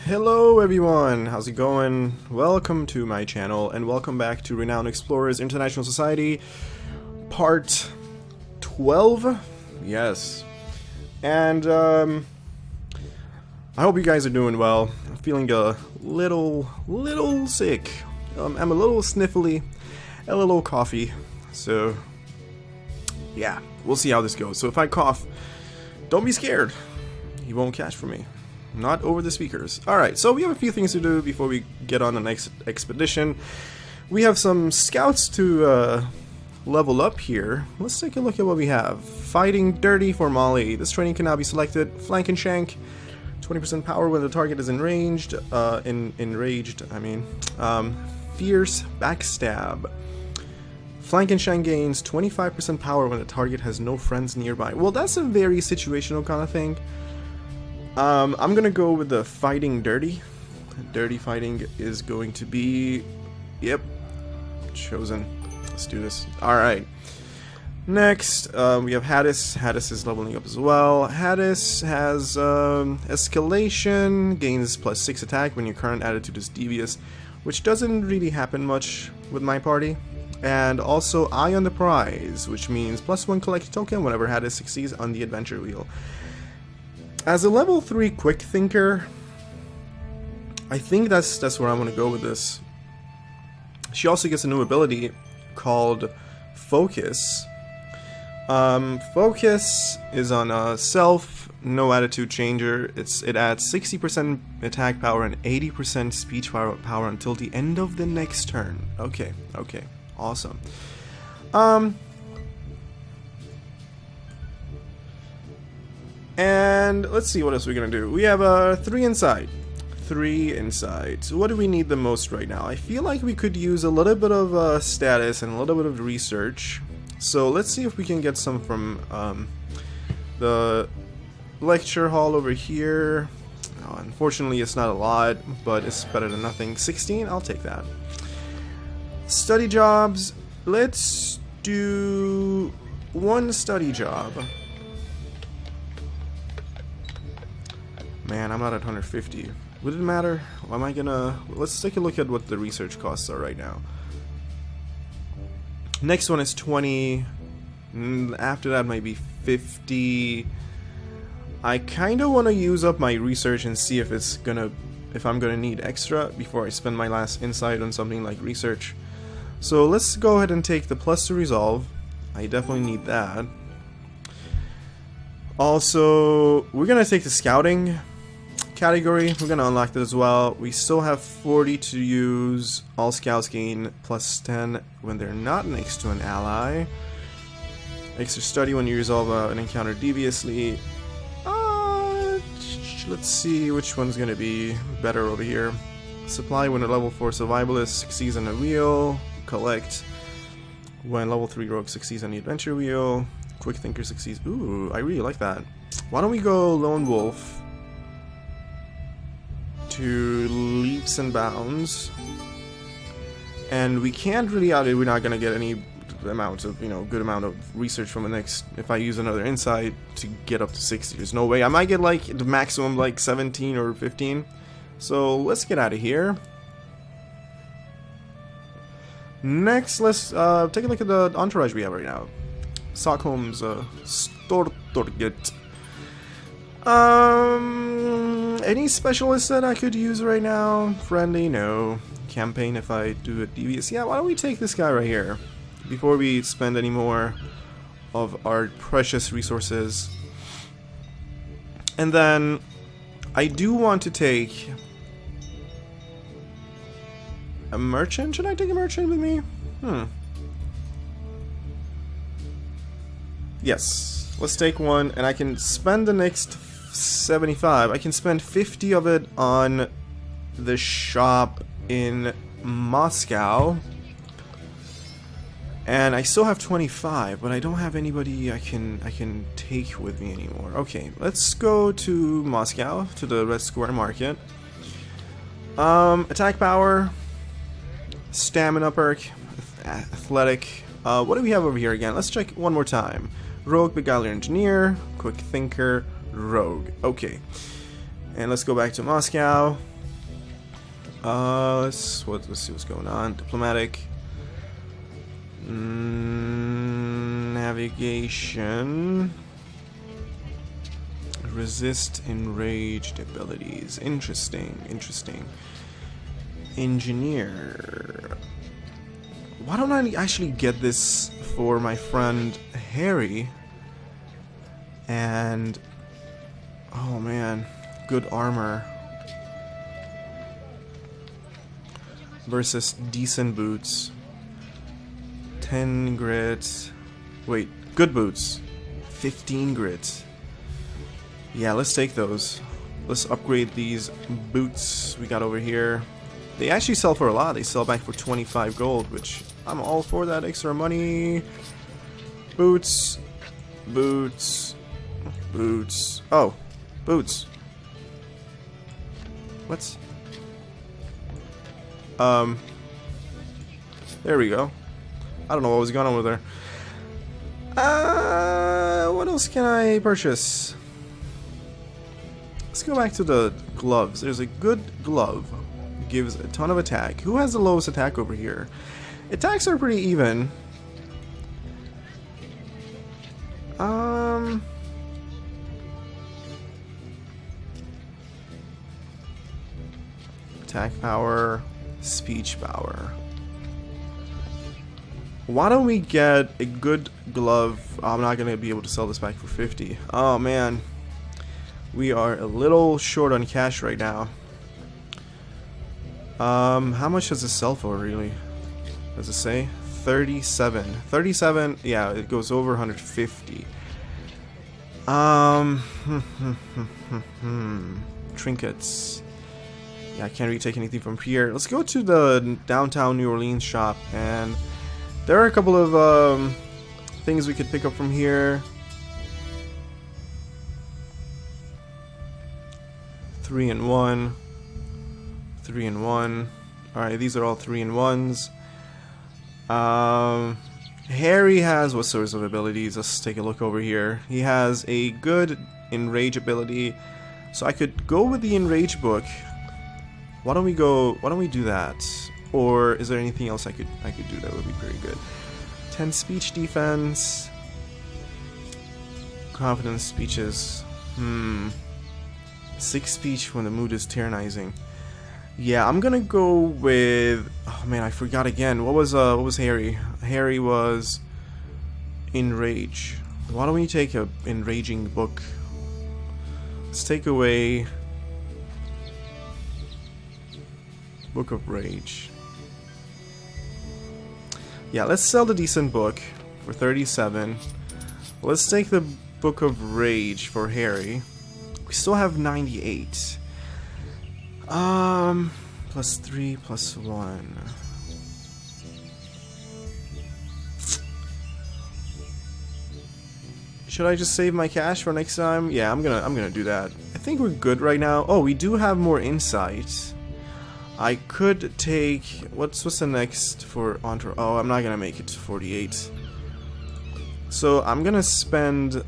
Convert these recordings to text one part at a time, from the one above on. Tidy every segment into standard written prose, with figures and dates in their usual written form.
Hello everyone, how's it going? Welcome to my channel and welcome back to Renowned Explorers International Society Part 12. Yes. And I hope you guys are doing well. I'm feeling a little sick. I'm a little sniffly, a little coughy. So yeah, we'll see how this goes. So if I cough, don't be scared. You won't catch for me. Not over the speakers. Alright, so we have a few things to do before we get on the next expedition. We have some scouts to level up here. Let's take a look at what we have. Fighting Dirty for Mali. This training can now be selected. Flank and Shank. 20% power when the target is enraged. Fierce Backstab. Flank and Shank gains 25% power when the target has no friends nearby. Well, that's a very situational kind of thing. I'm gonna go with the Fighting Dirty. Dirty fighting is going to be... Yep. Chosen. Let's do this. Alright. Next, we have Haddis. Haddis is leveling up as well. Haddis has Escalation. Gains +6 attack when your current attitude is devious, which doesn't really happen much with my party. And also Eye on the Prize, which means +1 collect token whenever Haddis succeeds on the adventure wheel. As a level 3 quick thinker, I think that's where I'm gonna go with this. She also gets a new ability called Focus. Focus is on Self, no attitude changer. It adds 60% attack power and 80% speech power until the end of the next turn. Okay, awesome. And let's see what else we're gonna do. We have 3 inside. 3 inside. So what do we need the most right now? I feel like we could use a little bit of status and a little bit of research. So let's see if we can get some from the lecture hall over here. Unfortunately, it's not a lot, but it's better than nothing. 16, I'll take that. Study jobs. Let's do 1 study job. Man, I'm not at 150. Would it matter? Am I gonna... Let's take a look at what the research costs are right now. Next one is 20. After that might be 50. I kind of want to use up my research and see if I'm gonna need extra before I spend my last insight on something like research. So let's go ahead and take the plus to resolve. I definitely need that. Also, we're gonna take the scouting category. We're gonna unlock that as well. We still have 40 to use. All scouts gain +10 when they're not next to an ally. Extra study when you resolve an encounter deviously. Let's see which one's gonna be better over here. Supply when a level 4 survivalist succeeds on the wheel. Collect when level 3 rogue succeeds on the adventure wheel. Quick thinker succeeds. Ooh, I really like that. Why don't we go lone wolf to leaps and bounds, and we can't really we're not gonna get any amount of good amount of research from the next. If I use another insight to get up to 60, there's no way. I might get like the maximum like 17 or 15. So let's get out of here. Next, let's take a look at the entourage we have right now. Stockholm's Stortorget. Any specialists that I could use right now? Friendly, no. Campaign if I do a devious. Yeah, why don't we take this guy right here before we spend any more of our precious resources. And then I do want to take a merchant. Should I take a merchant with me? Yes, let's take one, and I can spend the next 75. I can spend 50 of it on the shop in Moscow, and I still have 25, but I don't have anybody I can take with me anymore. Okay, let's go to Moscow, to the Red Square Market. Attack power, stamina perk, athletic. What do we have over here again? Let's check one more time. Rogue, Beguiler, Engineer, Quick Thinker, Rogue. Okay. And let's go back to Moscow. Let's see what's going on. Diplomatic. Navigation. Resist enraged abilities. Interesting, interesting. Engineer. Why don't I actually get this for my friend Harry? And oh man, good armor versus decent boots. 10 grit. Wait, good boots. 15 grit. Yeah, let's take those. Let's upgrade these boots we got over here. They actually sell for a lot. They sell back for 25 gold, which I'm all for that extra money. Boots. Boots. Boots. Oh, boots. What? There we go. I don't know what was going on with her. What else can I purchase? Let's go back to the gloves. There's a good glove. It gives a ton of attack. Who has the lowest attack over here? Attacks are pretty even. Attack power, speech power. Why don't we get a good glove? I'm not gonna be able to sell this back for 50. Oh man, we are a little short on cash right now. How much does this sell for really? Does it say? 37. 37, yeah, it goes over 150. Trinkets. Yeah, I can't really take anything from here. Let's go to the downtown New Orleans shop, and there are a couple of things we could pick up from here. 3-in-1. 3-in-1. Alright, these are all 3-in-1s. Harry has what sorts of abilities? Let's take a look over here. He has a good enrage ability, so I could go with the enrage book. Why don't we do that? Or is there anything else I could do that would be pretty good? 10 speech defense. Confidence speeches. 6 speech when the mood is tyrannizing. Yeah, I'm gonna go with. Oh man, I forgot again. What was Harry? Harry was enrage. Why don't we take a enraging book? Let's take away Book of Rage. Yeah, let's sell the decent book for 37. Let's take the Book of Rage for Harry. We still have 98. Plus 3, plus 1. Should I just save my cash for next time? Yeah, I'm gonna do that. I think we're good right now. Oh, we do have more insight. I could take what's the next for Entre? Oh, I'm not gonna make it to 48. So I'm gonna spend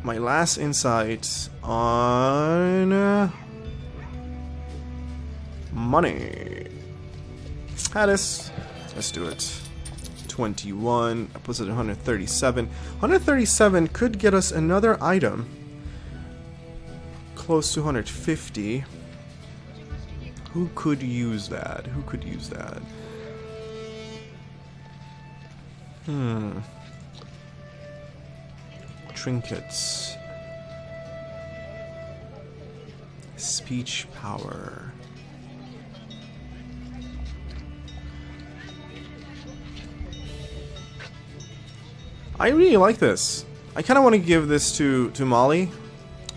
my last insight on money. Hadis. Let's do it. 21. I puts it at 137. 137 could get us another item. Close to 150. Who could use that? Who could use that? Trinkets. Speech power. I really like this. I kind of want to give this to Molly,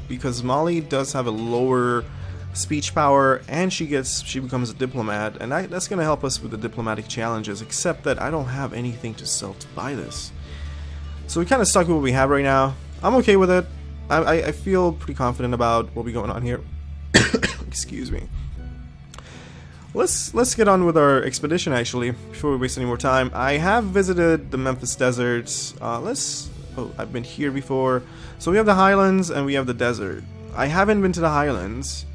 because Molly does have a lower speech power, and she becomes a diplomat, and that's going to help us with the diplomatic challenges, except that I don't have anything to sell to buy this. So we kind of stuck with what we have right now. I'm okay with it. I feel pretty confident about what we're going on here. Excuse me. Let's get on with our expedition, actually, before we waste any more time. I have visited the Memphis deserts. Oh, I've been here before. So we have the highlands and we have the desert. I haven't been to the highlands.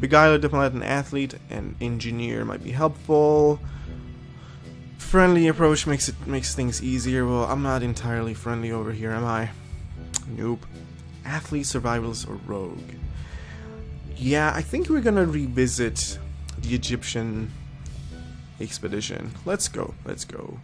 Beguiler, diplomat, and athlete, and engineer might be helpful. Friendly approach makes things easier. Well, I'm not entirely friendly over here, am I? Nope. Athlete, survivalist, or rogue. Yeah, I think we're gonna revisit the Egyptian expedition. Let's go. Let's go.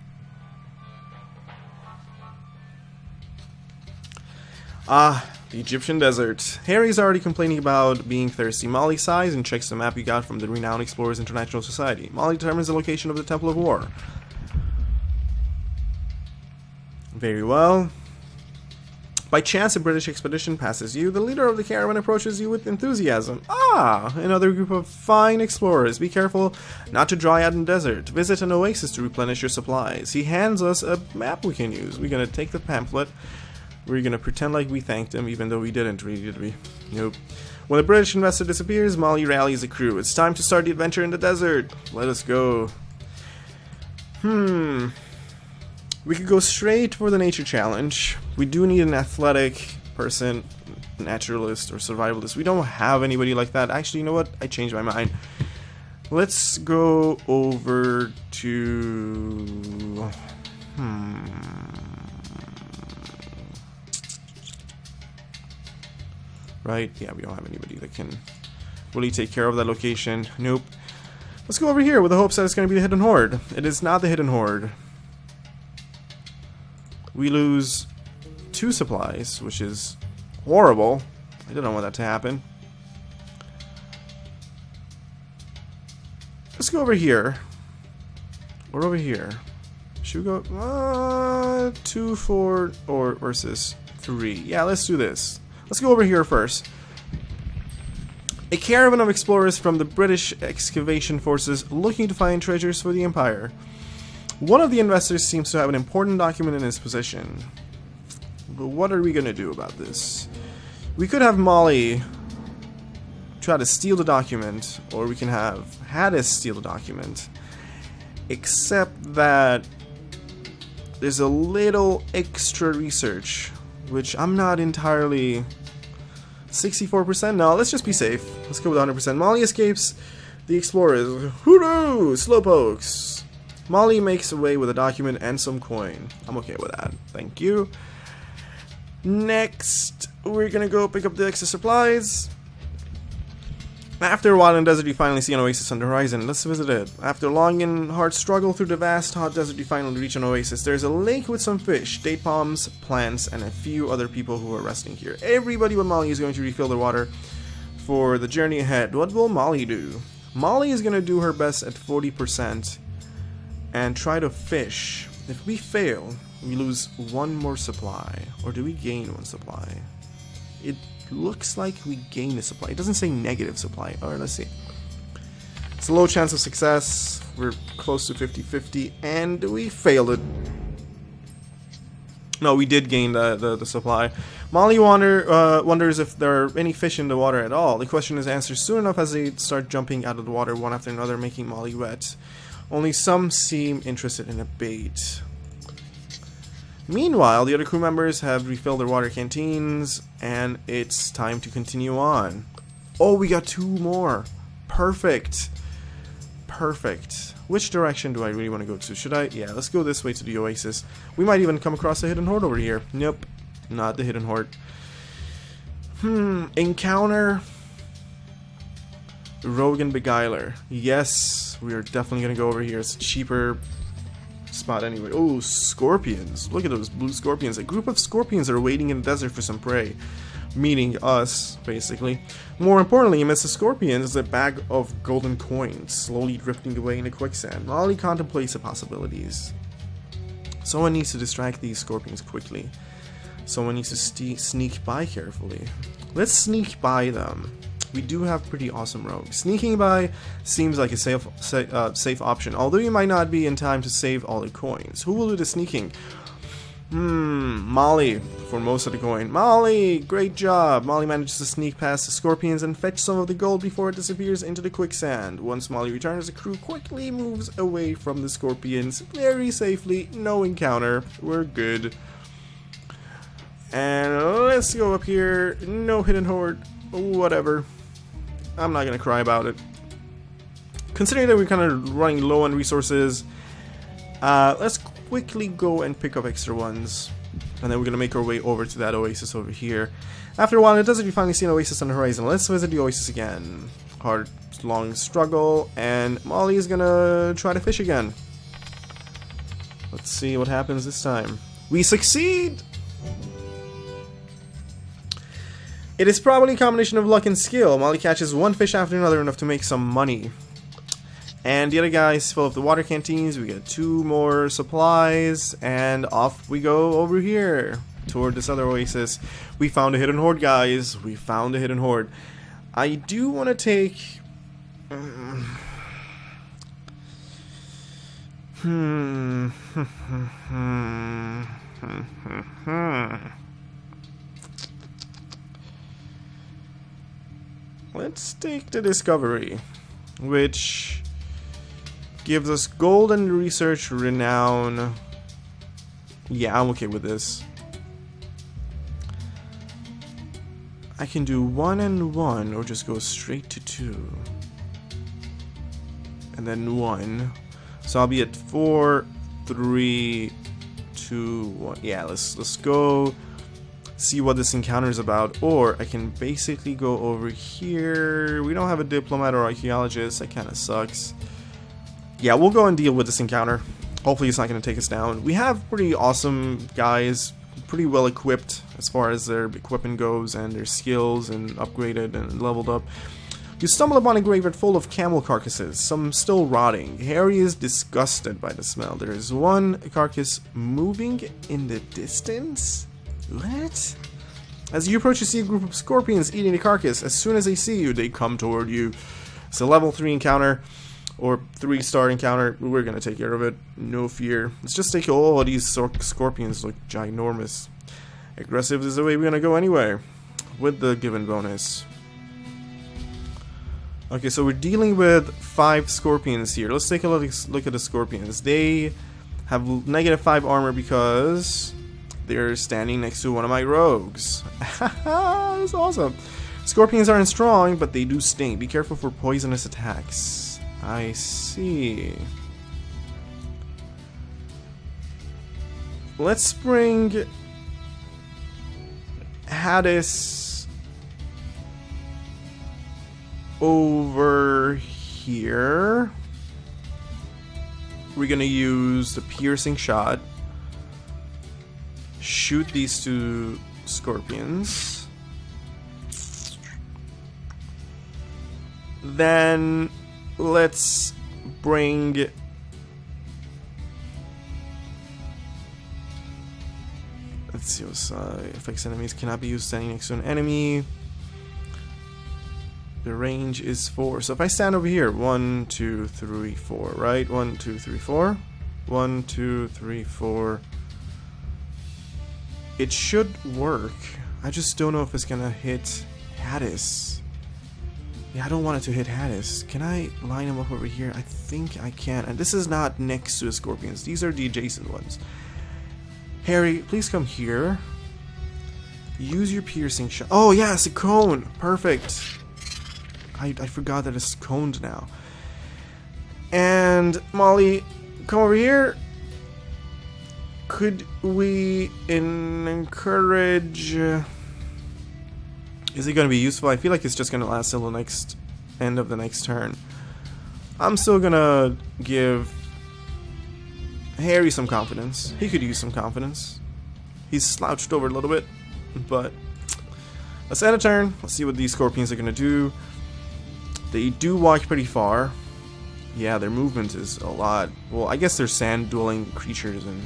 The Egyptian desert. Harry's already complaining about being thirsty. Molly sighs and checks the map you got from the Renowned Explorers International Society. Molly determines the location of the Temple of War. Very well. By chance, a British expedition passes you. The leader of the caravan approaches you with enthusiasm. Another group of fine explorers. Be careful not to dry out in the desert. Visit an oasis to replenish your supplies. He hands us a map we can use. We're gonna take the pamphlet. We're gonna pretend like we thanked him, even though we didn't really, did we? Nope. When the British investor disappears, Molly rallies the crew. It's time to start the adventure in the desert. Let us go. We could go straight for the nature challenge. We do need an athletic person, naturalist, or survivalist. We don't have anybody like that. Actually, you know what? I changed my mind. Let's go over to... Right? Yeah, we don't have anybody that can really take care of that location. Nope. Let's go over here with the hopes that it's going to be the Hidden Horde. It is not the Hidden Horde. We lose 2 supplies, which is horrible. I didn't want that to happen. Let's go over here. Or over here. Should we go 2, 4, or versus 3? Yeah, let's do this. Let's go over here first. A caravan of explorers from the British excavation forces looking to find treasures for the Empire. One of the investors seems to have an important document in his possession. But what are we going to do about this? We could have Molly try to steal the document, or we can have Hadis steal the document. Except that there's a little extra research, which I'm not entirely... 64%? No, let's just be safe. Let's go with 100%. Molly escapes the explorers. Hooroo! Slowpokes! Molly makes away with a document and some coin. I'm okay with that. Thank you. Next, we're gonna go pick up the extra supplies. After a while in the desert, you finally see an oasis on the horizon. Let's visit it. After a long and hard struggle through the vast hot desert, you finally reach an oasis. There's a lake with some fish, date palms, plants, and a few other people who are resting here. Everybody but Molly is going to refill their water for the journey ahead. What will Molly do? Molly is going to do her best at 40% and try to fish. If we fail, we lose 1 more supply. Or do we gain 1 supply? It looks like we gain a supply. It doesn't say negative supply. Alright, let's see. It's a low chance of success. We're close to 50-50, and we failed it. No, we did gain the supply. Molly wonders if there are any fish in the water at all. The question is answered soon enough as they start jumping out of the water one after another, making Molly wet. Only some seem interested in a bait. Meanwhile, the other crew members have refilled their water canteens, and it's time to continue on. Oh, we got 2 more. Perfect. Perfect. Which direction do I really want to go to? Should I? Yeah, let's go this way to the oasis. We might even come across a hidden horde over here. Nope. Not the hidden horde. Encounter Rogue and Beguiler. Yes, we are definitely going to go over here. It's a cheaper spot anyway. Oh, scorpions. Look at those blue scorpions. A group of scorpions are waiting in the desert for some prey. Meaning us, basically. More importantly, amidst the scorpions is a bag of golden coins, slowly drifting away in the quicksand. Molly contemplates the possibilities. Someone needs to distract these scorpions quickly. Someone needs to sneak by carefully. Let's sneak by them. We do have pretty awesome rogues. Sneaking by seems like a safe option, although you might not be in time to save all the coins. Who will do the sneaking? Molly, for most of the coin. Molly, great job. Molly manages to sneak past the scorpions and fetch some of the gold before it disappears into the quicksand. Once Molly returns, the crew quickly moves away from the scorpions very safely. No encounter. We're good. And let's go up here. No hidden horde. Whatever. I'm not gonna cry about it. Considering that we're kind of running low on resources, let's quickly go and pick up extra ones. And then we're gonna make our way over to that oasis over here. After a while, it does that you finally see an oasis on the horizon. Let's visit the oasis again. Hard, long struggle, and Molly is gonna try to fish again. Let's see what happens this time. We succeed! It is probably a combination of luck and skill. Molly catches one fish after another enough to make some money. And the other guys fill up the water canteens. We get 2 more supplies, and off we go over here toward this other oasis. We found a hidden horde, guys. We found a hidden horde. I do want to take... Let's take the discovery, which gives us gold and research renown. Yeah, I'm okay with this. I can do 1 and 1, or just go straight to 2. And then 1. So I'll be at 4, 3, 2, 1. Yeah, let's go see what this encounter is about. Or I can basically go over here. We don't have a diplomat or archaeologist. That kind of sucks. Yeah, we'll go and deal with this encounter. Hopefully it's not going to take us down. We have pretty awesome guys, pretty well equipped as far as their equipment goes and their skills, and upgraded and leveled up. You stumble upon a graveyard full of camel carcasses, some still rotting. Harry is disgusted by the smell. There is one carcass moving in the distance? What? As you approach, you see a group of scorpions eating the carcass. As soon as they see you, they come toward you. It's a level 3 encounter, or 3-star encounter. We're gonna take care of it, no fear. Let's just take... Oh, these scorpions look ginormous. Aggressive is the way we're gonna go anyway, with the given bonus. Okay, so we're dealing with 5 scorpions here. Let's take a look at the scorpions. They have -5 armor because they're standing next to one of my rogues. That's awesome. Scorpions aren't strong, but they do sting. Be careful for poisonous attacks. I see. Let's bring Hades over here. We're gonna use the piercing shot. Shoot these 2 scorpions. Then let's bring let's see what's affects enemies cannot be used standing next to an enemy. The range is 4. So if I stand over here, 1, 2, 3, 4, right? 1, 2, 3, 4. 1, 2, 3, 4. It should work. I just don't know if it's gonna hit Hades. Yeah, I don't want it to hit Hades. Can I line them up over here? I think I can. And this is not next to the scorpions. These are the adjacent ones. Harry, please come here. Use your piercing shot. Oh, yeah, it's a cone. Perfect. I forgot that it's coned now. And Molly, come over here. Could we encourage... Is it going to be useful? I feel like it's just going to last till the next end of the next turn. I'm still going to give Harry some confidence. He could use some confidence. He's slouched over a little bit, but let's end a turn. Let's see what these scorpions are going to do. They do walk pretty far. Yeah, their movement is a lot. Well, I guess they're sand-dwelling creatures, and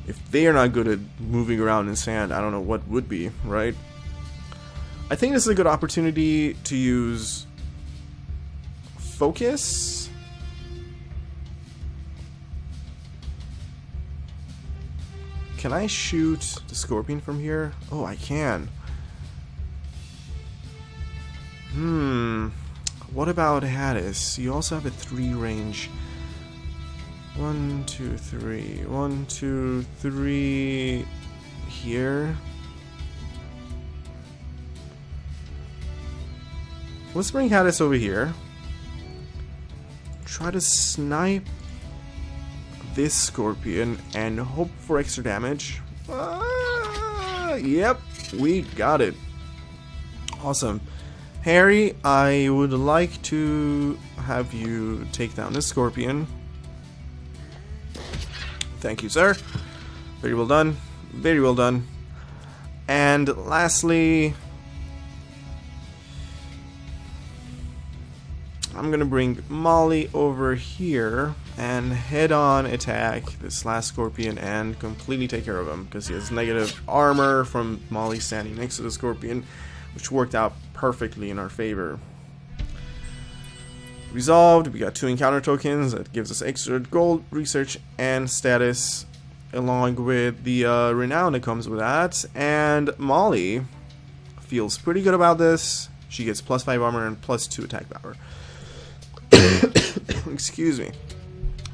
if they are not good at moving around in sand, I don't know what would be, right? I think this is a good opportunity to use focus. Can I shoot the scorpion from here? Oh, I can. What about Hades? You also have a 3 range. 1, 2, 3. 1, 2, 3 here. Let's bring Hades over here. Try to snipe this scorpion and hope for extra damage. Yep, we got it. Awesome. Harry, I would like to have you take down this scorpion. Thank you, sir. Very well done. Very well done. And lastly, I'm gonna bring Molly over here and head-on attack this last scorpion and completely take care of him, because he has negative armor from Molly standing next to the scorpion, which worked out perfectly in our favor. Resolved. We got 2 encounter tokens that gives us extra gold, research, and status, along with the renown that comes with that. And Molly feels pretty good about this. She gets +5 armor and +2 attack power. Excuse me.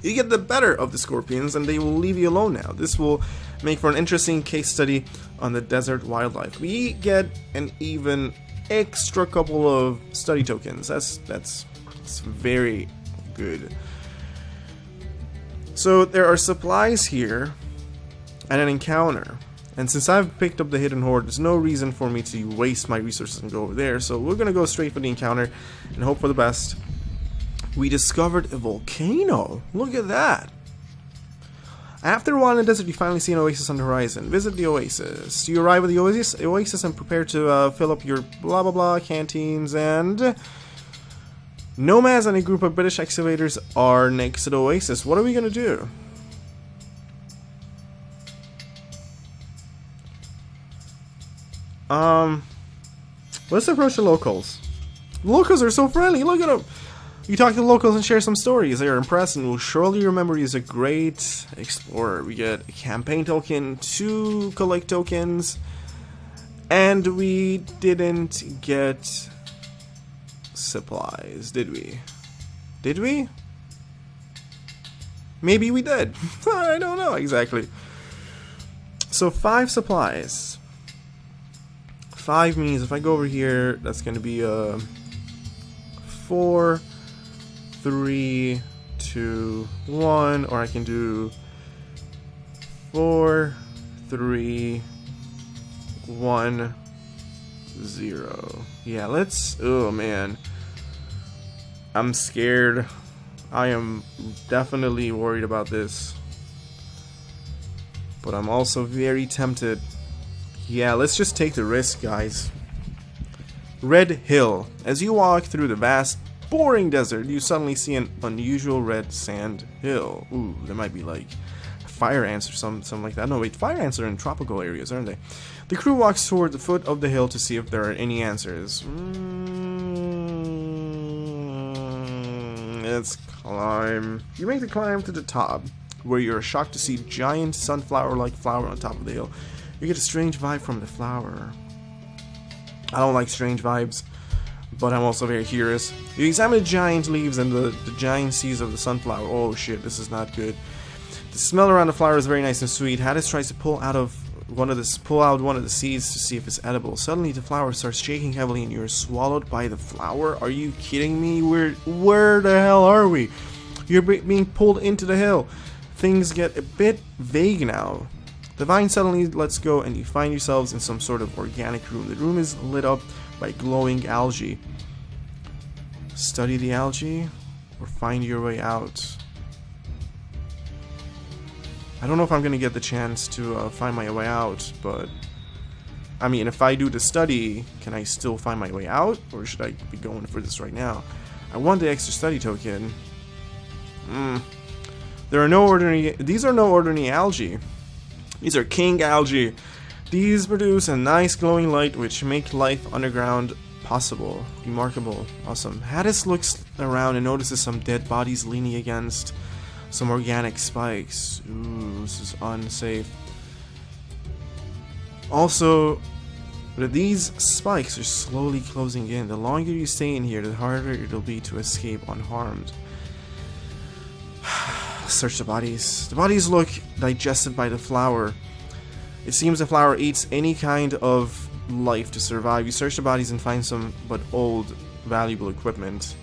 You get the better of the scorpions and they will leave you alone now. This will make for an interesting case study on the desert wildlife. We get an even extra couple of study tokens. That's very good. So there are supplies here and an encounter. And since I've picked up the hidden horde, there's no reason for me to waste my resources and go over there. So we're gonna go straight for the encounter and hope for the best. We discovered a volcano. Look at that. After a while in the desert, you finally see an oasis on the horizon. Visit the oasis. You arrive at the oasis and prepare to fill up your blah blah blah canteens. And nomads and a group of British excavators are next to the oasis. What are we gonna do? Let's approach the locals. The locals are so friendly. Look at them. You talk to the locals and share some stories. They are impressed and will surely remember you as a great explorer. We get a campaign token, 2 collect tokens, and we didn't get supplies, did we? Did we? Maybe we did. I don't know exactly. So 5 supplies. 5 means if I go over here, that's going to be 4, 3, 2, 1, or I can do 4, 3, 1, 0. Yeah, let's. Oh man, I'm scared. I am definitely worried about this, but I'm also very tempted. Yeah, let's just take the risk, guys. Red Hill. As you walk through the vast, boring desert, you suddenly see an unusual red sand hill. Ooh, there might be like fire ants or something like that. No, wait, fire ants are in tropical areas, aren't they? The crew walks toward the foot of the hill to see if there are any answers. Let's climb. You make the climb to the top, where you're shocked to see giant sunflower-like flower on top of the hill. You get a strange vibe from the flower. I don't like strange vibes, but I'm also very curious. You examine the giant leaves and the giant seeds of the sunflower. Oh shit, this is not good. The smell around the flower is very nice and sweet. Hades tries to pull out one of the seeds to see if it's edible. Suddenly the flower starts shaking heavily and you're swallowed by the flower. Are you kidding me? Where the hell are we? You're being pulled into the hill. Things get a bit vague now. The vine suddenly lets go and you find yourselves in some sort of organic room. The room is lit up by glowing algae. Study the algae or find your way out. I don't know if I'm gonna get the chance to find my way out, but I mean, if I do the study, can I still find my way out, or should I be going for this right now? I want the extra study token. These are no ordinary algae. These are king algae. These produce a nice glowing light which make life underground possible. Remarkable. Awesome. Hades looks around and notices some dead bodies leaning against some organic spikes. Ooh, this is unsafe. Also, these spikes are slowly closing in. The longer you stay in here, the harder it'll be to escape unharmed. Search the bodies. The bodies look digested by the flower. It seems the flower eats any kind of life to survive. You search the bodies and find some but old valuable equipment.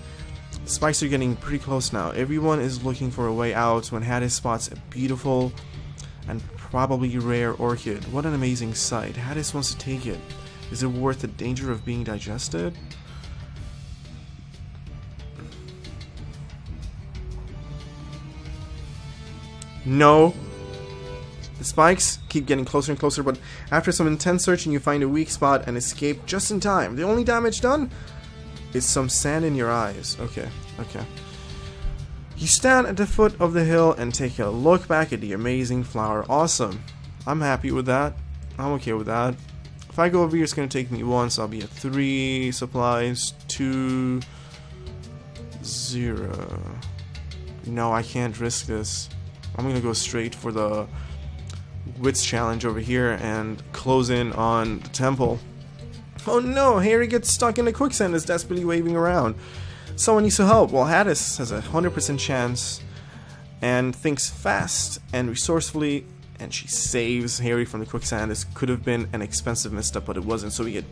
The spikes are getting pretty close now. Everyone is looking for a way out when Hades spots a beautiful and probably rare orchid. What an amazing sight. Hades wants to take it. Is it worth the danger of being digested? No. The spikes keep getting closer and closer, but after some intense searching you find a weak spot and escape just in time. The only damage done is some sand in your eyes. Okay. You stand at the foot of the hill and take a look back at the amazing flower. Awesome. I'm happy with that. I'm okay with that. If I go over here, it's going to take me 1, so I'll be at 3 supplies, 2, 0. No, I can't risk this. I'm going to go straight for the wits challenge over here and close in on the temple. Oh no, Harry gets stuck in the quicksand and is desperately waving around. Someone needs to help. Well, Hades has a 100% chance and thinks fast and resourcefully, and she saves Harry from the quicksand. This could have been an expensive misstep, but it wasn't. So we get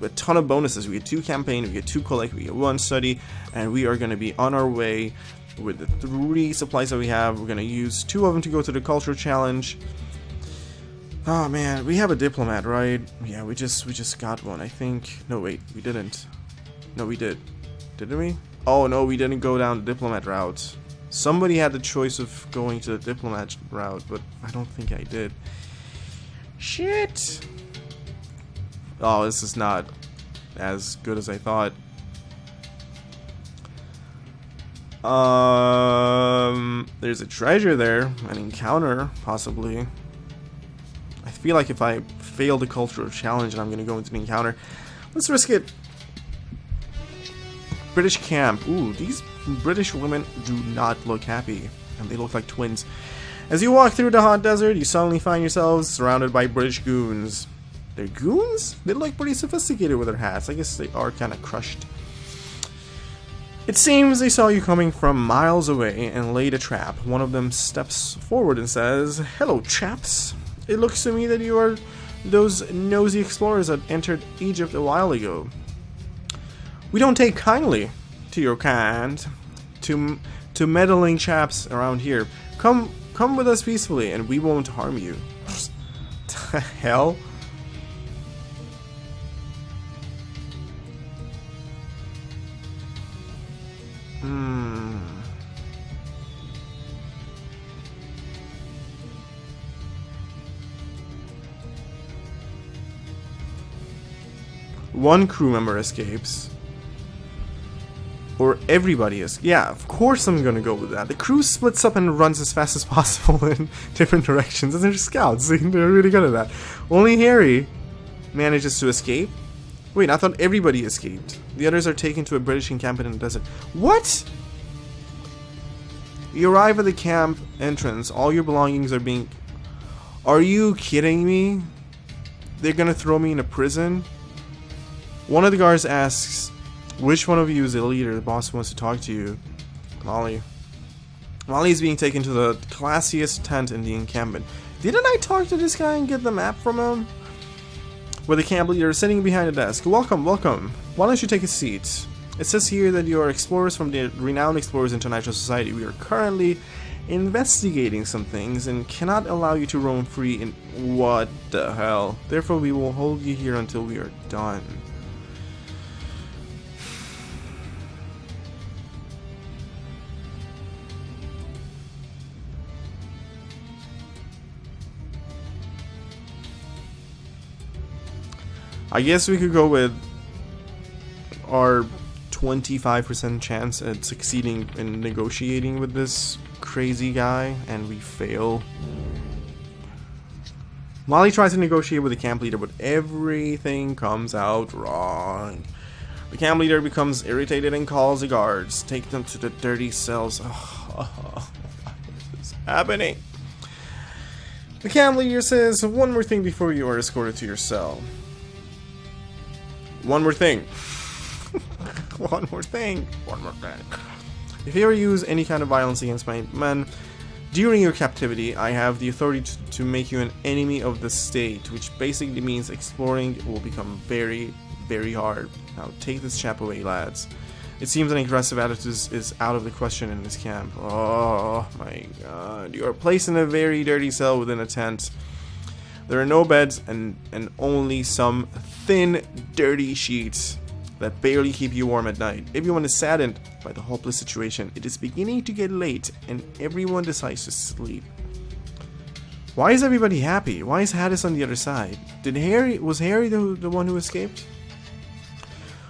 a ton of bonuses. We get 2 campaign, we get 2 collect, we get 1 study, and we are going to be on our way with the 3 supplies that we have. We're going to use 2 of them to go to the culture challenge. Oh man, we have a diplomat, right? Yeah, we just got one, I think. No, wait, we didn't. No, we did. Didn't we? Oh no, we didn't go down the diplomat route. Somebody had the choice of going to the diplomat route, but I don't think I did. Shit! Oh, this is not as good as I thought. There's a treasure there, an encounter, possibly. I feel like if I fail the cultural challenge and I'm gonna go into the encounter, let's risk it. British camp. Ooh, these British women do not look happy, and they look like twins. As you walk through the hot desert, you suddenly find yourselves surrounded by British goons. They're goons? They look pretty sophisticated with their hats. I guess they are kind of crushed. It seems they saw you coming from miles away and laid a trap. One of them steps forward and says, "Hello, chaps. It looks to me that you are those nosy explorers that entered Egypt a while ago. We don't take kindly to your kind, to meddling chaps around here. Come with us peacefully, and we won't harm you." The hell? One crew member escapes. Or everybody is. Yeah, of course I'm gonna go with that. The crew splits up and runs as fast as possible in different directions. And they're scouts. They're really good at that. Only Harry manages to escape. Wait, I thought everybody escaped. The others are taken to a British encampment in the desert. What? You arrive at the camp entrance. All your belongings are being... Are you kidding me? They're gonna throw me in a prison? One of the guards asks, "Which one of you is the leader? The boss wants to talk to you." Molly. Molly is being taken to the classiest tent in the encampment. Didn't I talk to this guy and get the map from him? Where the camp leader is sitting behind a desk. Welcome, welcome. Why don't you take a seat? It says here that you are explorers from the Renowned Explorers International Society. We are currently investigating some things and cannot allow you to roam free in... What the hell? Therefore, we will hold you here until we are done. I guess we could go with our 25% chance at succeeding in negotiating with this crazy guy, and we fail. Molly tries to negotiate with the camp leader, but everything comes out wrong. The camp leader becomes irritated and calls the guards. Take them to the dirty cells. Oh, what is happening? The camp leader says, "One more thing before you are escorted to your cell." One more thing. One more thing. One more thing. If you ever use any kind of violence against my men during your captivity, I have the authority to make you an enemy of the state, which basically means exploring will become very, very hard. Now take this chap away, lads. It seems an aggressive attitude is out of the question in this camp. Oh my god. You are placed in a very dirty cell within a tent. There are no beds and only some thin, dirty sheets that barely keep you warm at night. Everyone is saddened by the hopeless situation. It is beginning to get late and everyone decides to sleep. Why is everybody happy? Why is Haddis on the other side? Was Harry the one who escaped?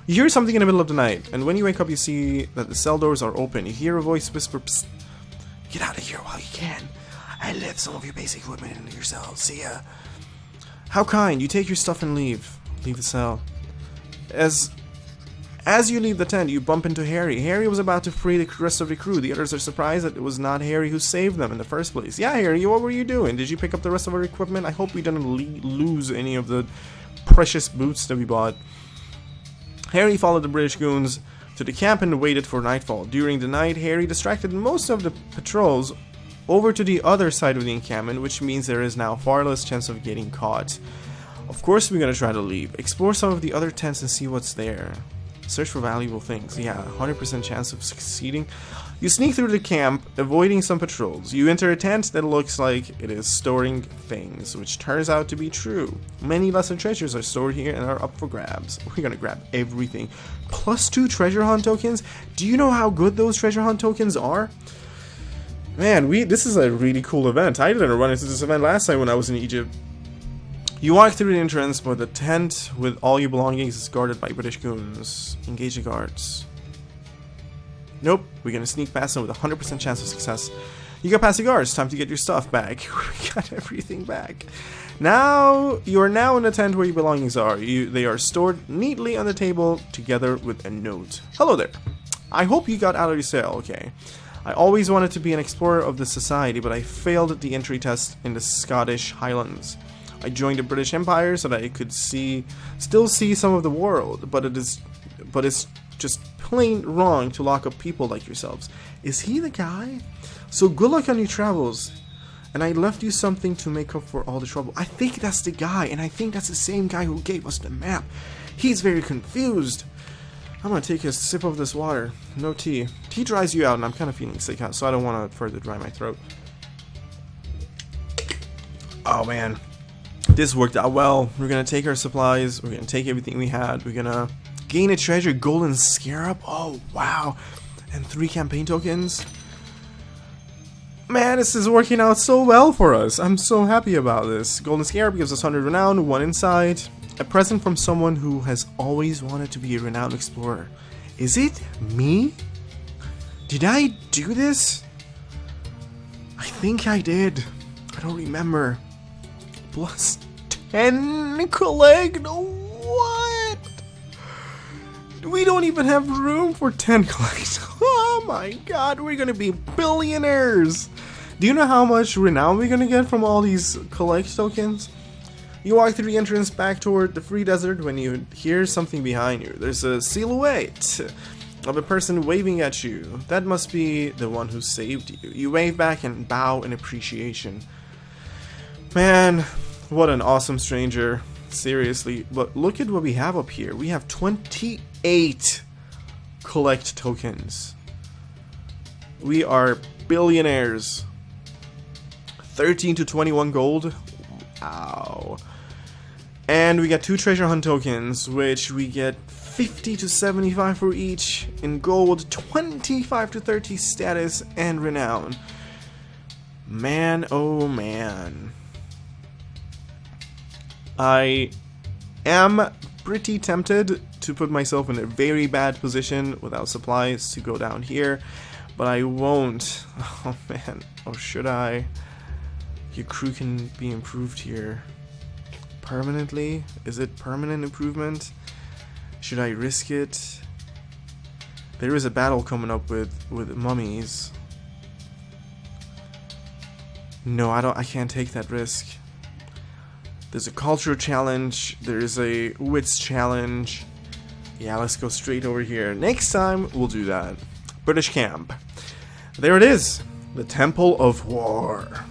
You hear something in the middle of the night, and when you wake up you see that the cell doors are open. You hear a voice whisper, "Psst, get out of here while you can. I left some of your basic equipment in your cell. See ya." How kind. You take your stuff and leave. Leave the cell. As you leave the tent, you bump into Harry. Harry was about to free the rest of the crew. The others are surprised that it was not Harry who saved them in the first place. Yeah, Harry, what were you doing? Did you pick up the rest of our equipment? I hope we didn't lose any of the precious boots that we bought. Harry followed the British goons to the camp and waited for nightfall. During the night, Harry distracted most of the patrols over to the other side of the encampment, which means there is now far less chance of getting caught. Of course we're gonna try to leave. Explore some of the other tents and see what's there. Search for valuable things. Yeah, 100% chance of succeeding. You sneak through the camp, avoiding some patrols. You enter a tent that looks like it is storing things, which turns out to be true. Many lesser treasures are stored here and are up for grabs. We're gonna grab everything. +2 treasure hunt tokens? Do you know how good those treasure hunt tokens are? Man, this is a really cool event. I didn't run into this event last time when I was in Egypt. You walk through the entrance, but the tent with all your belongings is guarded by British goons. Engage the guards. Nope, we're gonna sneak past them with a 100% chance of success. You got past the guards, time to get your stuff back. We got everything back. Now, you are now in the tent where your belongings are. They are stored neatly on the table together with a note. Hello there. I hope you got out of your cell, okay. I always wanted to be an explorer of this society, but I failed the entry test in the Scottish Highlands. I joined the British Empire so that I could still see some of the world, but it's just plain wrong to lock up people like yourselves. Is he the guy? So good luck on your travels. And I left you something to make up for all the trouble. I think that's the guy, and I think that's the same guy who gave us the map. He's very confused. I'm gonna take a sip of this water. No tea. Tea dries you out, and I'm kind of feeling sick out, so I don't want to further dry my throat. Oh man. This worked out well. We're gonna take our supplies. We're gonna take everything we had. We're gonna gain a treasure, golden scarab. Oh wow, and 3 campaign tokens. Man, this is working out so well for us. I'm so happy about this. Golden scarab gives us 100 renown, 1 insight. A present from someone who has always wanted to be a renowned explorer. Is it me? Did I do this? I think I did. I don't remember. +10 collect? What? We don't even have room for 10 collect. Oh my god, we're gonna be billionaires. Do you know how much renown we're gonna get from all these collect tokens? You walk through the entrance back toward the free desert when you hear something behind you. There's a silhouette of a person waving at you. That must be the one who saved you. You wave back and bow in appreciation. Man, what an awesome stranger. Seriously, but look at what we have up here. We have 28 collect tokens. We are billionaires. 13 to 21 gold. Wow. And we got 2 treasure hunt tokens, which we get 50 to 75 for each in gold, 25 to 30 status and renown. Man, oh man. I am pretty tempted to put myself in a very bad position without supplies to go down here, but I won't. Oh man, or should I? Your crew can be improved here. Permanently? Is it permanent improvement? Should I risk it? There is a battle coming up with mummies. No, I can't take that risk. There's a culture challenge, there's a wits challenge. Yeah, let's go straight over here. Next time, we'll do that. British camp. There it is. The Temple of War.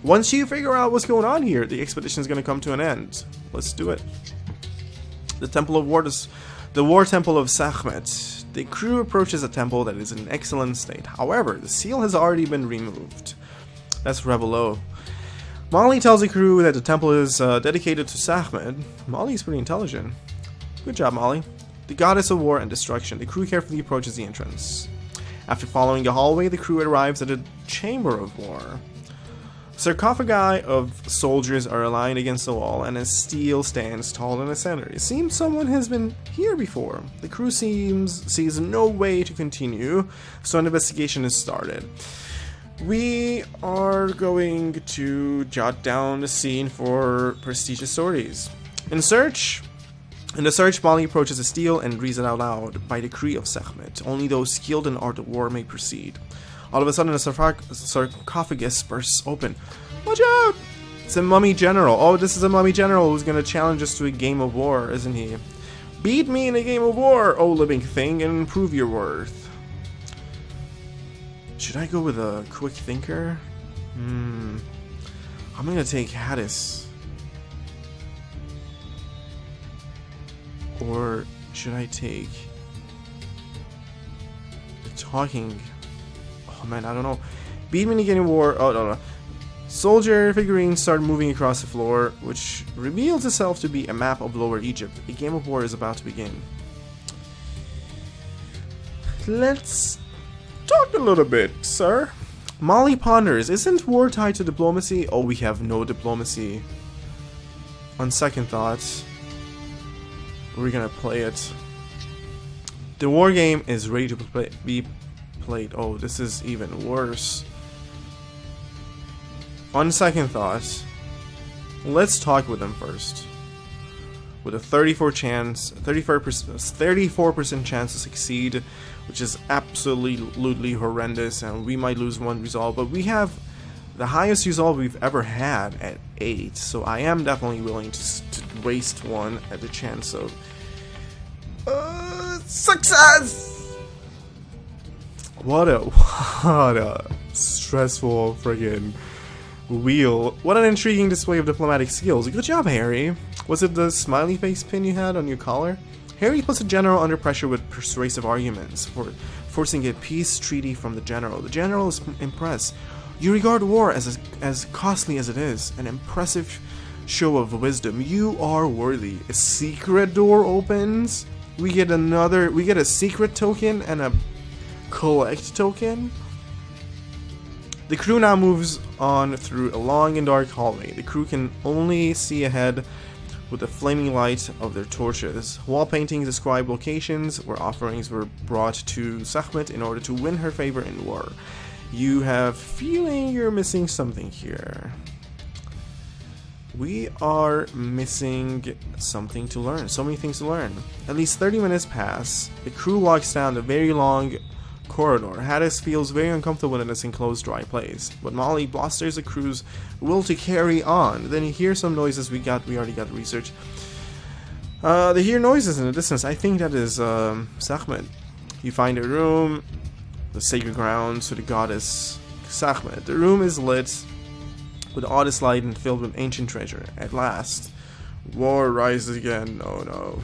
Once you figure out what's going on here, the expedition is going to come to an end. Let's do it. The Temple of War, the War Temple of Sekhmet. The crew approaches a temple that is in excellent state. However, the seal has already been removed. That's Rivaleux. Molly tells the crew that the temple is dedicated to Sekhmet. Molly's pretty intelligent. Good job, Molly. The goddess of war and destruction. The crew carefully approaches the entrance. After following the hallway, the crew arrives at a chamber of war. Sarcophagi of soldiers are aligned against the wall, and a steel stands tall in the center. It seems someone has been here before. The crew sees no way to continue, so an investigation is started. We are going to jot down the scene for prestigious stories. In the search, Molly approaches a stele and reads it out loud. By decree of Sekhmet, only those skilled in art of war may proceed. All of a sudden, a sarcophagus bursts open. Watch out! It's a mummy general. Oh, this is a mummy general who's going to challenge us to a game of war, isn't he? Beat me in a game of war, oh living thing, and prove your worth. Should I go with a quick thinker? I'm going to take Hades. Or should I take the talking... Oh man, I don't know. Beat me in a game of war. Oh, no. Soldier figurines start moving across the floor, which reveals itself to be a map of Lower Egypt. A game of war is about to begin. Let's talk a little bit, sir. Molly ponders, isn't war tied to diplomacy? Oh, we have no diplomacy. On second thought, we're gonna play it. The war game is ready to be played. Oh, this is even worse. On second thought, let's talk with them first. With a 34% chance to succeed, which is absolutely horrendous, and we might lose one resolve, but we have the highest resolve we've ever had at 8, so I am definitely willing to waste one at the chance of success! What a stressful friggin' wheel. What an intriguing display of diplomatic skills. Good job, Harry. Was it the smiley face pin you had on your collar? Harry puts the general under pressure with persuasive arguments, forcing a peace treaty from the general. The general is impressed. You regard war as costly as it is, an impressive show of wisdom. You are worthy. A secret door opens. We get a secret token and a collect token. The crew now moves on through a long and dark hallway. The crew can only see ahead with the flaming light of their torches. Wall paintings describe locations where offerings were brought to Sekhmet in order to win her favor in war. You have feeling you're missing something here. We are missing something to learn. So many things to learn. At least 30 minutes pass. The crew walks down the very long corridor. Hades feels very uncomfortable in this enclosed dry place, but Molly blusters the crew's will to carry on. Then you hear some noises. We already got research. They hear noises in the distance. I think that is Sekhmet. You find a room, the sacred grounds to the goddess Sekhmet. The room is lit with the oddest light and filled with ancient treasure. At last, war rises again. Oh no.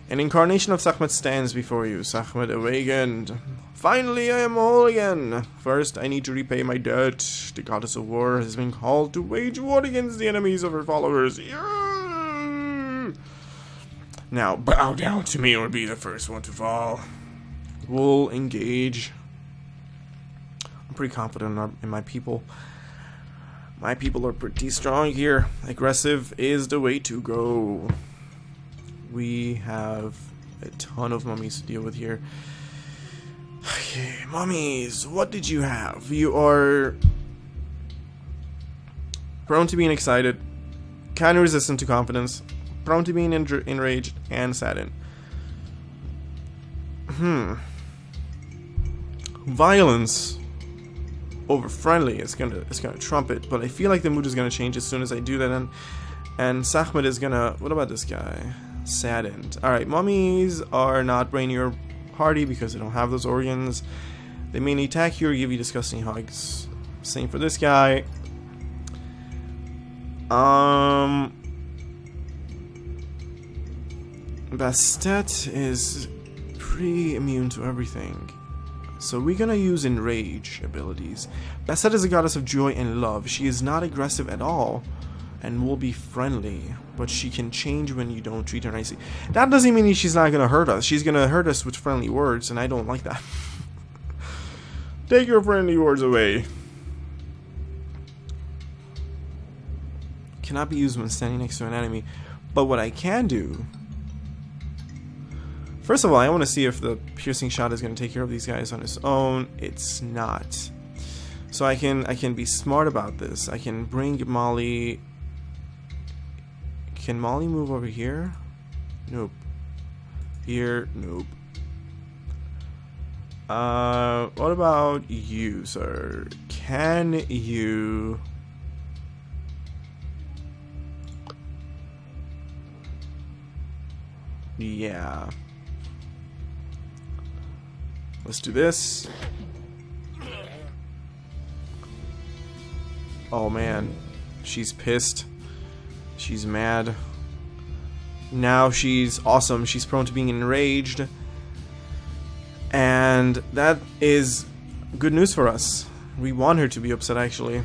An incarnation of Sekhmet stands before you. Sekhmet awakened. Finally, I am whole again. First, I need to repay my debt. The goddess of war has been called to wage war against the enemies of her followers. Yeah! Now, bow down to me or be the first one to fall. We'll engage. I'm pretty confident in my people. My people are pretty strong here. Aggressive is the way to go. We have a ton of mummies to deal with here. Okay, mummies, what did you have? You are prone to being excited, kind of resistant to confidence, prone to being enraged, and saddened. Violence over friendly is gonna trump it, but I feel like the mood is gonna change as soon as I do that, and Sekhmet is gonna. What about this guy? Saddened. Alright, mummies are not brainy or hardy because they don't have those organs. They mainly attack you or give you disgusting hugs. Same for this guy. Bastet is pretty immune to everything. So we're gonna use Enrage abilities. Bastet is a goddess of joy and love. She is not aggressive at all and will be friendly, but she can change when you don't treat her nicely. That doesn't mean she's not gonna hurt us. She's gonna hurt us with friendly words, and I don't like that. Take your friendly words away. Cannot be used when standing next to an enemy. But what I can do... First of all, I want to see if the piercing shot is going to take care of these guys on its own. It's not. So I can be smart about this. I can bring Molly... Can Molly move over here? Nope. Here? Nope. What about you, sir? Can you... Yeah. Let's do this. Oh man, she's pissed. She's mad. Now she's awesome. She's prone to being enraged. And that is good news for us. We want her to be upset, actually.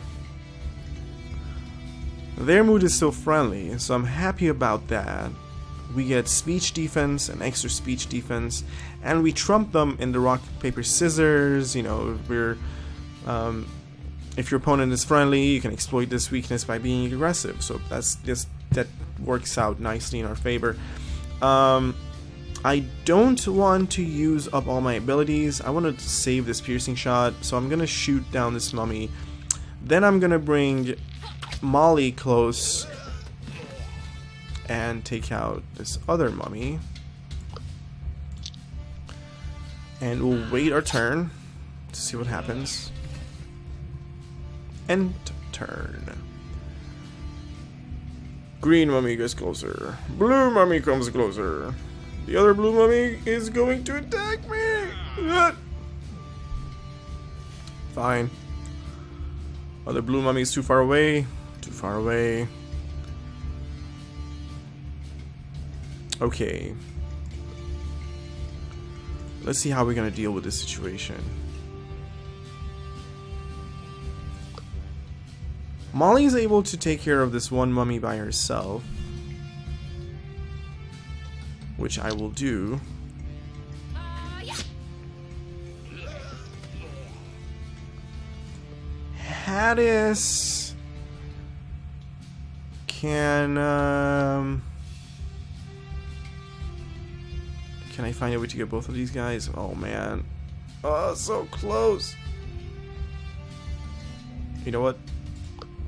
Their mood is still friendly, so I'm happy about that. We get speech defense and extra speech defense, and we trump them in the rock, paper, scissors. You know, we're if your opponent is friendly, you can exploit this weakness by being aggressive. So that works out nicely in our favor. I don't want to use up all my abilities. I want to save this piercing shot, so I'm gonna shoot down this mummy. Then I'm gonna bring Molly close and take out this other mummy. And we'll wait our turn to see what happens. End turn. Green mummy gets closer. Blue mummy comes closer. The other blue mummy is going to attack me! Fine. Other blue mummy is too far away. Too far away. Okay. Let's see how we're gonna deal with this situation. Molly is able to take care of this one mummy by herself, which I will do. Hadis can I find a way to get both of these guys? Oh man. Oh, so close. You know what?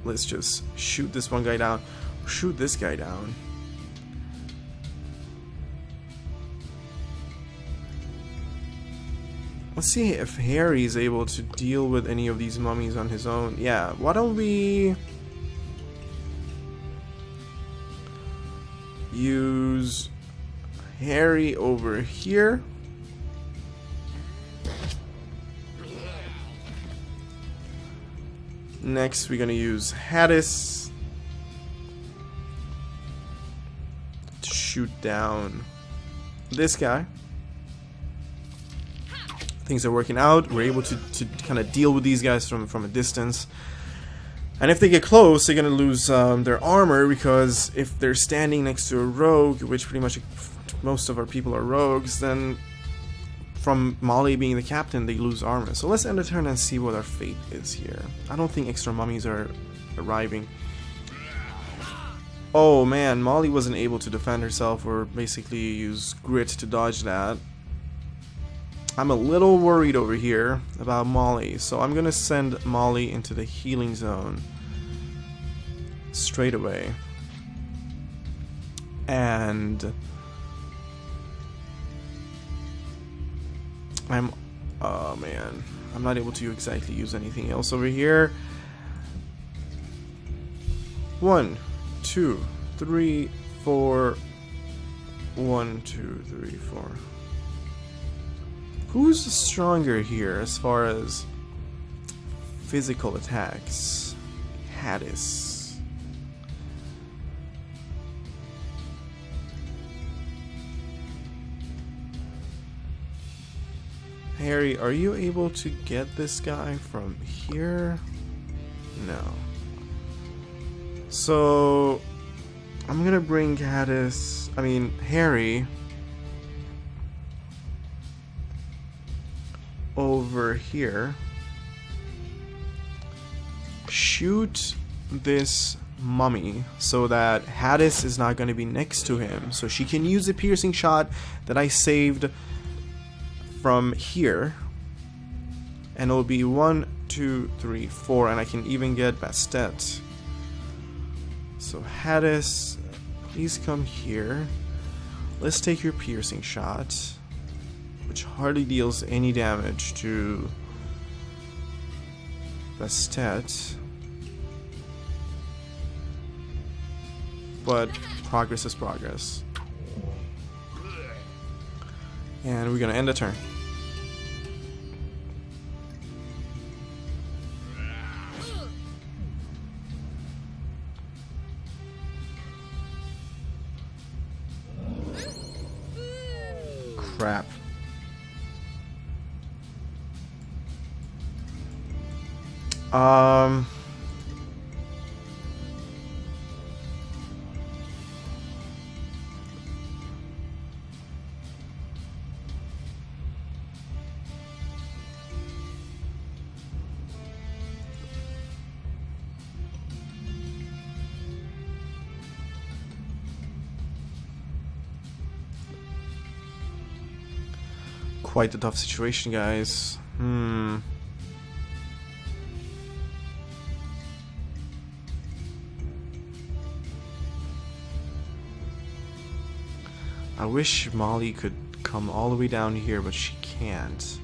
Let's just shoot this one guy down. Shoot this guy down. Let's see if Harry is able to deal with any of these mummies on his own. Yeah, why don't we use Harry over here. Next, we're gonna use Hadis to shoot down this guy. Things are working out. We're able to kind of deal with these guys from a distance. And if they get close, they're gonna lose their armor, because if they're standing next to a rogue, which pretty much most of our people are rogues, then from Molly being the captain, they lose armor. So let's end the turn and see what our fate is here. I don't think extra mummies are arriving. Oh man, Molly wasn't able to defend herself, or basically use grit to dodge that. I'm a little worried over here about Molly, so I'm gonna send Molly into the healing zone straight away. And oh man, I'm not able to exactly use anything else over here. 1, 2, 3, 4. 1, 2, 3, 4. Who's stronger here as far as physical attacks? Hadis. Harry, are you able to get this guy from here? No. So I'm gonna bring Harry over here. Shoot this mummy so that Hadis is not going to be next to him, so she can use the piercing shot that I saved from here, and it'll be 1, 2, 3, 4, and I can even get Bastet. So Hadis, please come here. Let's take your piercing shot, which hardly deals any damage to Bastet, but progress is progress. And we're gonna end the turn. Crap. Quite a tough situation, guys. I wish Molly could come all the way down here, but she can't.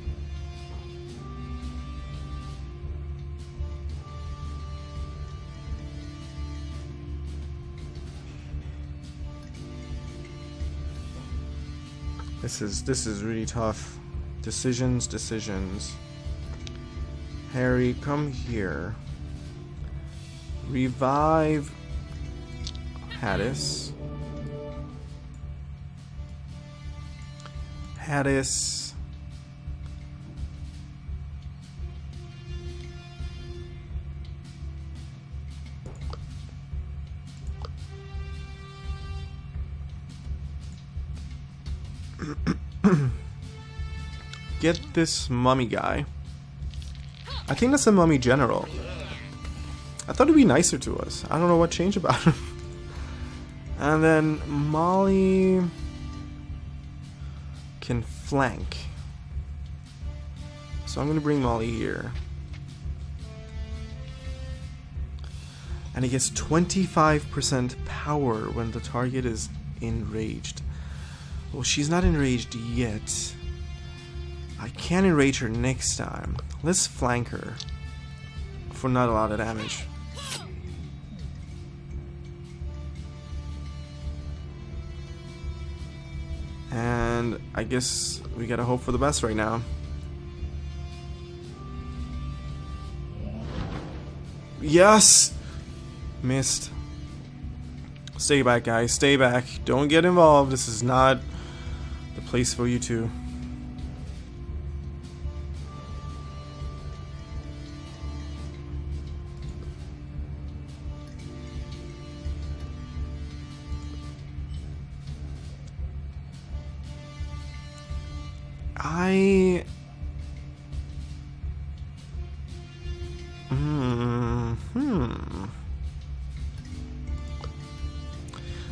This is really tough. Decisions. Harry, come here. Revive Hadis. Get this mummy guy. I think that's a mummy general. I thought he'd be nicer to us. I don't know what changed about him. And then Molly can flank. So I'm gonna bring Molly here. And he gets 25% power when the target is enraged. Well, she's not enraged yet. I can enrage her next time. Let's flank her for not a lot of damage. And I guess we gotta hope for the best right now. Yes! Missed. Stay back, guys. Stay back. Don't get involved. This is not the place for you two.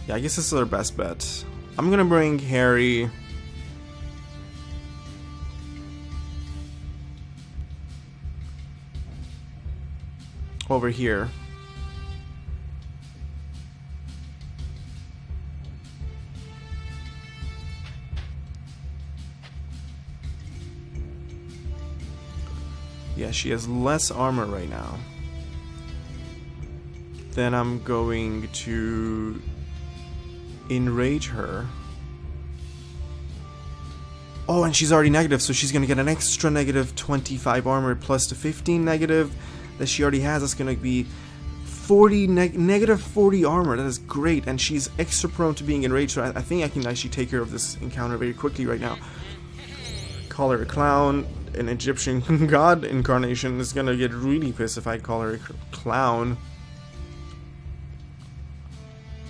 Yeah, I guess this is our best bet. I'm gonna bring Harry over here. Yeah, she has less armor right now. Then I'm going to enrage her. Oh, and she's already negative, so she's gonna get an extra negative 25 armor plus the 15 negative that she already has. That's gonna be 40 negative 40 armor. That is great, and she's extra prone to being enraged, so I think I can actually take care of this encounter very quickly right now. Call her a clown. An Egyptian god incarnation is gonna get really pissed if I call her a clown.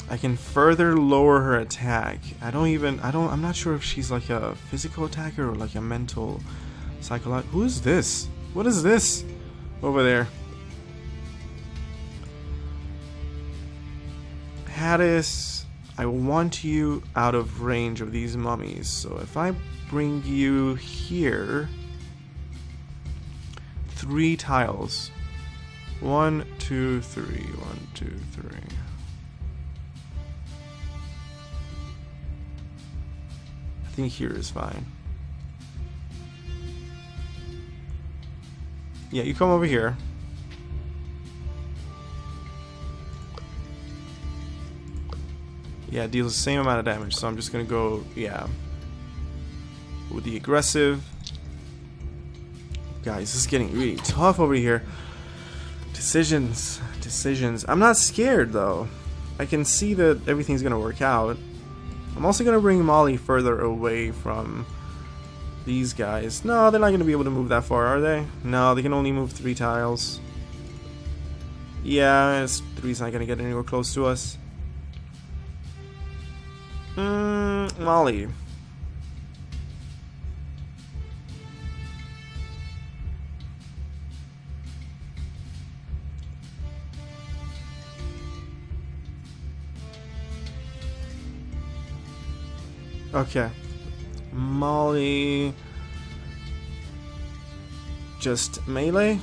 I can further lower her attack. I'm not sure if she's like a physical attacker or like a mental, psychological. Who is this? What is this over there? Hadis, I want you out of range of these mummies. So if I bring you here, 3 tiles. 1, 2, 3. 1, 2, 3. I think here is fine. Yeah, you come over here. Yeah, it deals the same amount of damage, so I'm just gonna go, yeah, with the aggressive. Guys, this is getting really tough over here. Decisions. I'm not scared, though. I can see that everything's gonna work out. I'm also gonna bring Molly further away from these guys. No, they're not gonna be able to move that far, are they? No, they can only move 3 tiles. Yeah, 3's not gonna get anywhere close to us. Molly. Okay. Molly. Just melee?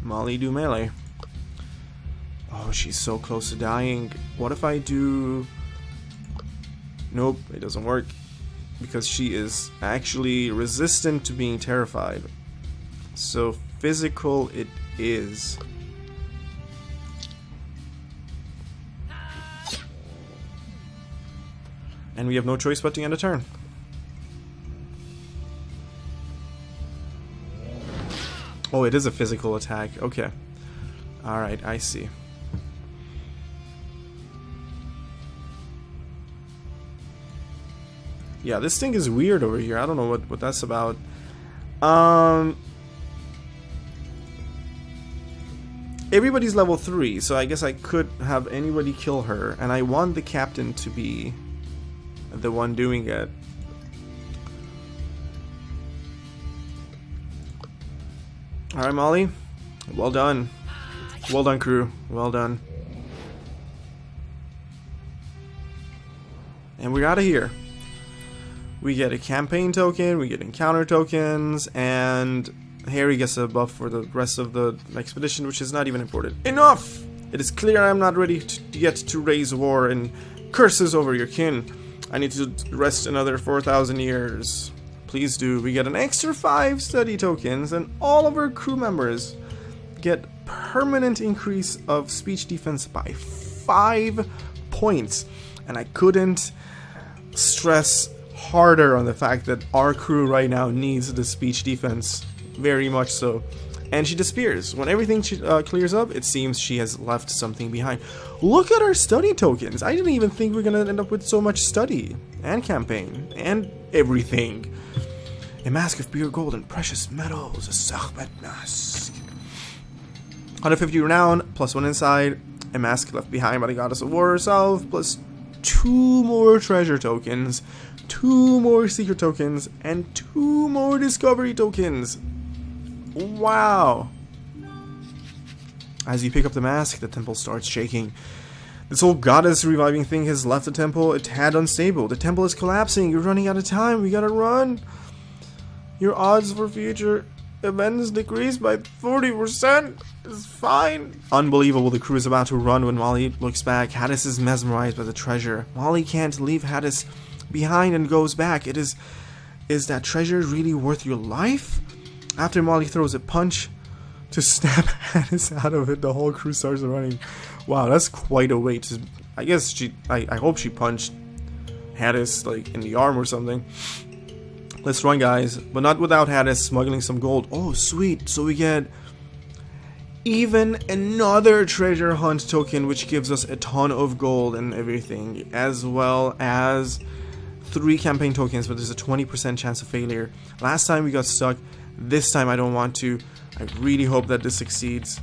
Molly do melee. Oh, she's so close to dying. What if I do... Nope, it doesn't work. Because she is actually resistant to being terrified. So physical it is. And we have no choice but to end a turn. Oh, it is a physical attack. Okay. Alright, I see. Yeah, this thing is weird over here. I don't know what that's about. Everybody's level 3, so I guess I could have anybody kill her. And I want the captain to be the one doing it. Alright, Molly. Well done. Well done, crew. Well done. And we're out of here. We get a campaign token, we get encounter tokens, and Harry gets a buff for the rest of the expedition, which is not even important. Enough! It is clear I am not ready yet to raise war and curses over your kin. I need to rest another 4,000 years. Please do. We get an extra 5 study tokens, and all of our crew members get permanent increase of speech defense by 5 points. And I couldn't stress harder on the fact that our crew right now needs the speech defense. Very much so. And she disappears. When everything clears up, it seems she has left something behind. Look at our study tokens. I didn't even think we are going to end up with so much study. And campaign. And everything. A mask of pure gold and precious metals. A Sahbet mask. 150 renown, plus 1 inside. A mask left behind by the goddess of war herself, plus 2 more treasure tokens. 2 more secret tokens. And 2 more discovery tokens. Wow. As you pick up the mask, the temple starts shaking. This whole goddess reviving thing has left the temple a tad unstable. The temple is collapsing. You're running out of time. We gotta run. Your odds for future events decreased by 40%. It's fine. Unbelievable. The crew is about to run when Molly looks back. Hadis is mesmerized by the treasure. Molly can't leave Hadis behind and goes back. Is that treasure really worth your life? After Molly throws a punch to snap Hadis out of it, the whole crew starts running. Wow, that's quite a way to... I guess I hope she punched Hadis, like, in the arm or something. Let's run, guys. But not without Hadis smuggling some gold. Oh, sweet. So we get even another treasure hunt token, which gives us a ton of gold and everything. As well as 3 campaign tokens, but there's a 20% chance of failure. Last time we got stuck. This time I don't want to. I really hope that this succeeds.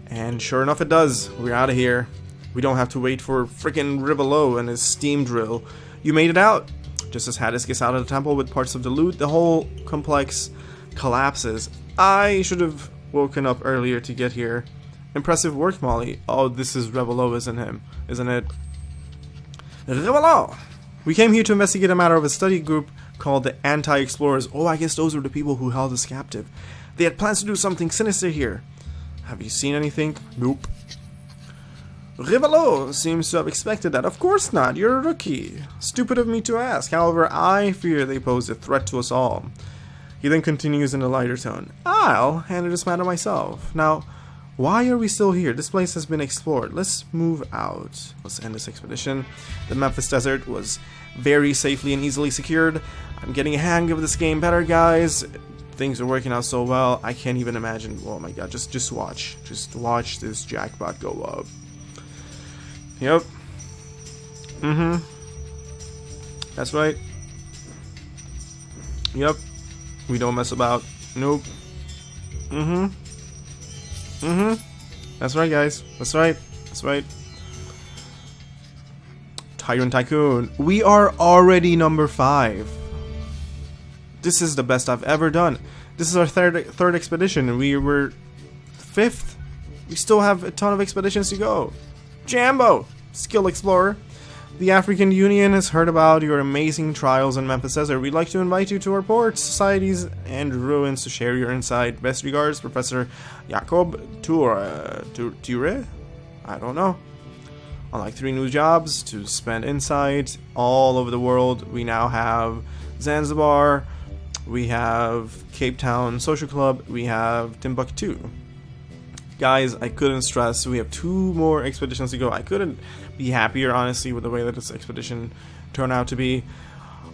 And sure enough it does. We're out of here. We don't have to wait for frickin' Rivaleux and his steam drill. You made it out. Just as Hades gets out of the temple with parts of the loot, the whole complex collapses. I should have woken up earlier to get here. Impressive work, Molly. Oh, this is Rivaleux, isn't it? Rivaleux! We came here to investigate a matter of a study group called the Anti-Explorers. Oh, I guess those were the people who held us captive. They had plans to do something sinister here. Have you seen anything? Nope. Rivaleux seems to have expected that. Of course not. You're a rookie. Stupid of me to ask. However, I fear they pose a threat to us all. He then continues in a lighter tone. I'll handle this matter myself. Now, why are we still here? This place has been explored. Let's move out. Let's end this expedition. The Memphis desert was very safely and easily secured. I'm getting a hang of this game better, guys. Things are working out so well. I can't even imagine. Oh my god, just watch. Just watch this jackpot go up. Yep. That's right. Yep. We don't mess about. Nope. That's right, guys. That's right. That's right. Tyrant Tycoon. We are already number 5. This is the best I've ever done. This is our third expedition, and we were 5th. We still have a ton of expeditions to go. Jambo, Skill Explorer. The African Union has heard about your amazing trials in Memphis Desert. We'd like to invite you to our ports, societies, and ruins to share your insight. Best regards, Professor Jacob Ture? I don't know. Unlike 3 new jobs to spend insight all over the world, we now have Zanzibar, we have Cape Town Social Club, we have Timbuktu. Guys, I couldn't stress, we have 2 more expeditions to go. I couldn't be happier, honestly, with the way that this expedition turned out to be.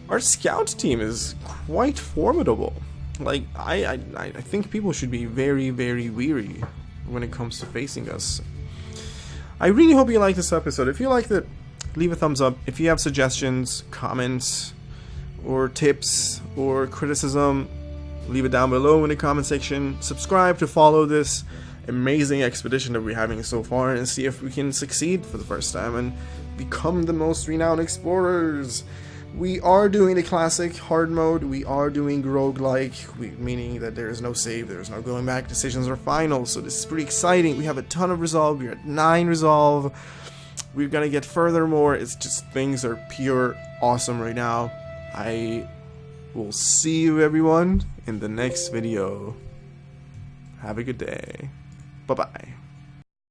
Our scout team is quite formidable. Like, I think people should be very, very weary when it comes to facing us. I really hope you liked this episode. If you liked it, leave a thumbs up. If you have suggestions, comments, or tips, or criticism, leave it down below in the comment section. Subscribe to follow this amazing expedition that we're having so far and see if we can succeed for the first time and become the most renowned explorers. We are doing the classic hard mode. We are doing roguelike, meaning that there is no save, there is no going back, decisions are final. So this is pretty exciting. We have a ton of resolve. We're at 9 resolve. We're gonna get furthermore. It's just, things are pure awesome right now. I will see you everyone in the next video. Have a good day. Bye-bye.